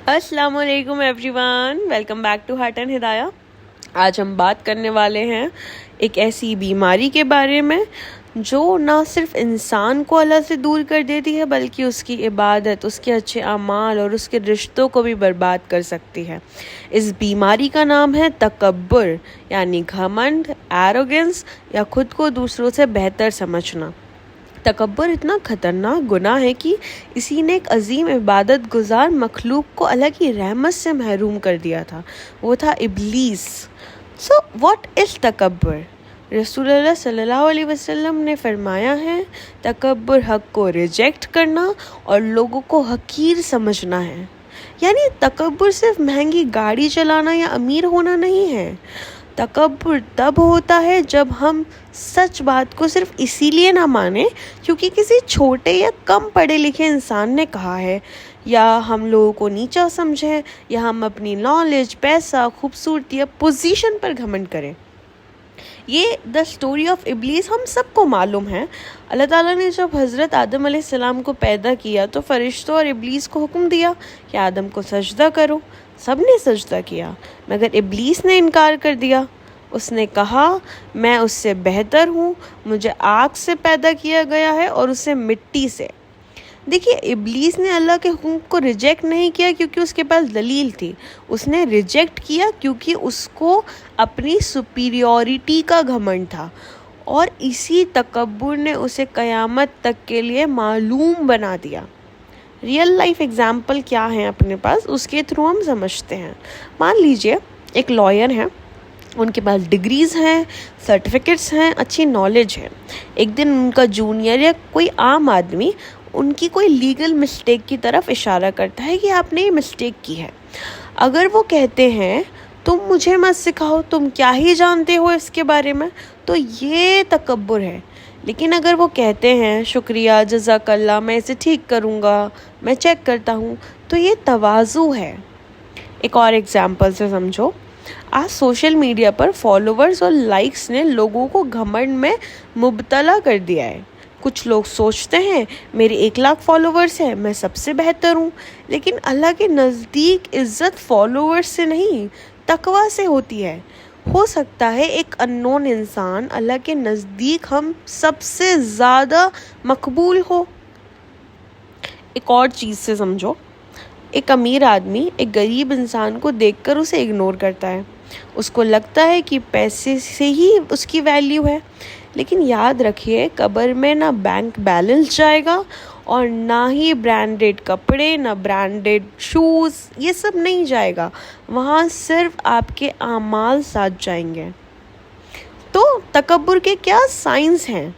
अस्सलाम वालेकुम everyone, welcome back to Heart and Hidaya. आज हम बात करने वाले हैं एक ऐसी बीमारी के बारे में जो ना सिर्फ इंसान को अल्लाह से दूर कर देती है बल्कि उसकी इबादत, उसके अच्छे अमाल और उसके रिश्तों को भी बर्बाद कर सकती है। इस बीमारी का नाम है तकब्बुर, यानी घमंड, एरोगेंस या खुद को दूसरों से बेहतर समझना। तकब्बुर इतना ख़तरनाक गुनाह है कि इसी ने एक अजीम इबादत गुजार मखलूक को अल्लाह की रहमत से महरूम कर दिया था। वो था इब्लीस। So what is तकब्बुर? रसूलुल्लाह सल्लल्लाहु अलैहि वसल्लम ने फरमाया है, तकब्बुर हक़ को रिजेक्ट करना और लोगों को हकीर समझना है। यानी तकब्बुर सिर्फ महंगी गाड़ी चलाना या अमीर होना नहीं है। तकब्बुर तब होता है जब हम सच बात को सिर्फ इसीलिए ना माने क्योंकि किसी छोटे या कम पढ़े लिखे इंसान ने कहा है, या हम लोगों को नीचा समझें, या हम अपनी नॉलेज, पैसा, खूबसूरती या पोजीशन पर घमंड करें। ये द स्टोरी ऑफ इब्लीस हम सबको मालूम है। अल्लाह ताला ने जब हज़रत आदम अलैहिस्सलाम को पैदा किया तो फरिश्तों और इब्लीस को हुक्म दिया कि आदम को सजदा करो। सब ने सजदा किया मगर इब्लीस ने इनकार कर दिया। उसने कहा, मैं उससे बेहतर हूँ, मुझे आग से पैदा किया गया है और उसे मिट्टी से। देखिए, इब्लीस ने अल्लाह के हुक्म को रिजेक्ट नहीं किया क्योंकि उसके पास दलील थी। उसने रिजेक्ट किया क्योंकि उसको अपनी सुपीरियॉरिटी का घमंड था और इसी तकब्बुर ने उसे क़यामत तक के लिए मालूम बना दिया। रियल लाइफ एग्जाम्पल क्या है अपने पास, उसके थ्रू हम समझते हैं। मान लीजिए एक लॉयर है, उनके पास डिग्रीज़ हैं, सर्टिफिकेट्स हैं, अच्छी नॉलेज है। एक दिन उनका जूनियर या कोई आम आदमी उनकी कोई लीगल मिस्टेक की तरफ इशारा करता है कि आपने ये मिस्टेक की है। अगर वो कहते हैं तुम मुझे मत सिखाओ, तुम क्या ही जानते हो इसके बारे में, तो ये तकब्बुर है। लेकिन अगर वो कहते हैं शुक्रिया, जज़ाकल्लाह, मैं इसे ठीक करूँगा, मैं चेक करता हूँ, तो ये तवाज़ु है। एक और एग्जाम्पल से समझो। आज सोशल मीडिया पर फॉलोवर्स और लाइक्स ने लोगों को घमंड में मुब्तला कर दिया है। कुछ लोग सोचते हैं मेरे 1 लाख फॉलोवर्स हैं, मैं सबसे बेहतर हूँ। लेकिन अल्लाह के नज़दीक इज़्ज़त फॉलोवर्स से नहीं, तकवा से होती है। हो सकता है एक अननोन इंसान अल्लाह के नज़दीक हम सबसे ज़्यादा मकबूल हो। एक और चीज़ से समझो। एक अमीर आदमी एक गरीब इंसान को देखकर उसे इग्नोर करता है। उसको लगता है कि पैसे से ही उसकी वैल्यू है। लेकिन याद रखिए, कब्र में ना बैंक बैलेंस जाएगा और ना ही ब्रांडेड कपड़े, ना ब्रांडेड शूज़, ये सब नहीं जाएगा। वहाँ सिर्फ आपके आमाल साथ जाएंगे। तो तकब्बुर के क्या साइंस हैं,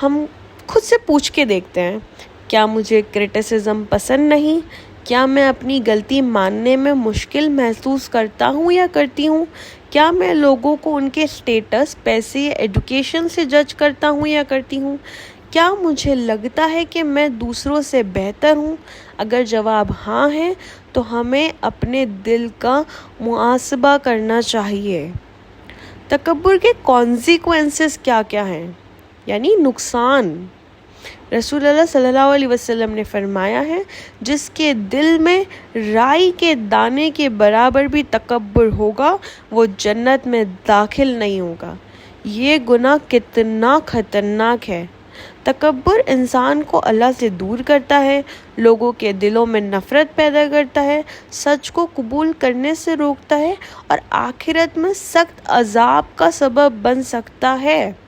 हम खुद से पूछ के देखते हैं। क्या मुझे क्रिटिसिज्म पसंद नहीं? क्या मैं अपनी गलती मानने में मुश्किल महसूस करता हूँ या करती हूँ? क्या मैं लोगों को उनके स्टेटस, पैसे या एजुकेशन से जज करता हूँ या करती हूँ? क्या मुझे लगता है कि मैं दूसरों से बेहतर हूँ? अगर जवाब हाँ है तो हमें अपने दिल का मुआसबा करना चाहिए। तकब्बुर के कॉन्सिक्वेंसेस क्या क्या हैं, यानी नुकसान। रसूलुल्लाह सल्लल्लाहु अलैहि वसल्लम ने फरमाया है, जिसके दिल में राई के दाने के बराबर भी तकब्बुर होगा वो जन्नत में दाखिल नहीं होगा। ये गुनाह कितना ख़तरनाक है। तकब्बुर इंसान को अल्लाह से दूर करता है, लोगों के दिलों में नफ़रत पैदा करता है, सच को कबूल करने से रोकता है और आखिरत में सख्त अजाब का सबब बन सकता है।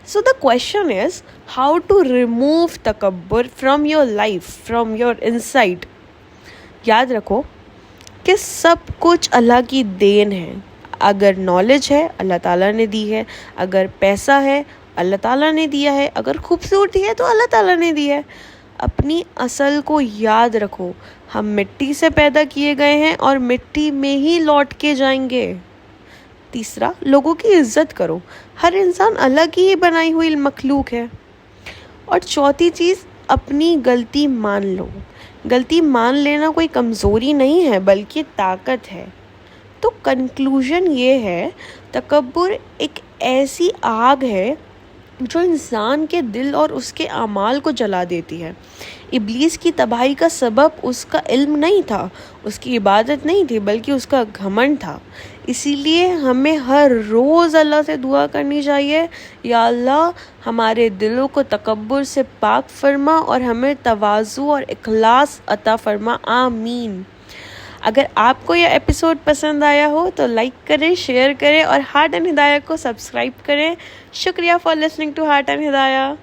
So the question is, how to remove takabbur from your life, from your inside? याद रखो कि सब कुछ अल्लाह की देन है। अगर नॉलेज है, अल्लाह ताला ने दी है। अगर पैसा है, अल्लाह ताला ने दिया है। अगर खूबसूरती है तो अल्लाह ताला ने दी है। अपनी असल को याद रखो, हम मिट्टी से पैदा किए गए हैं और मिट्टी में ही लौट के जाएंगे। तीसरा, लोगों की इज्जत करो। हर इंसान अल्लाह की ही बनाई हुई मखलूक है। और चौथी चीज़, अपनी गलती मान लो। गलती मान लेना कोई कमज़ोरी नहीं है बल्कि ताकत है। तो कंक्लूजन ये है, तकब्बुर एक ऐसी आग है جو انسان کے دل اور اس کے اعمال کو جلا دیتی ہے۔ ابلیس کی تباہی کا سبب اس کا علم نہیں تھا، اس کی عبادت نہیں تھی، بلکہ اس کا گھمنڈ تھا۔ اسی لیے ہمیں ہر روز اللہ سے دعا کرنی چاہیے، یا اللہ ہمارے دلوں کو تکبر سے پاک فرما اور ہمیں تواضع اور اخلاص عطا فرما، آمین۔ اگر آپ کو یہ ایپیسوڈ پسند آیا ہو تو لائک کریں، شیئر کریں اور ہارٹ اینڈ ہدایہ کو سبسکرائب کریں۔ شکریہ for listening to Heart and Hidaya.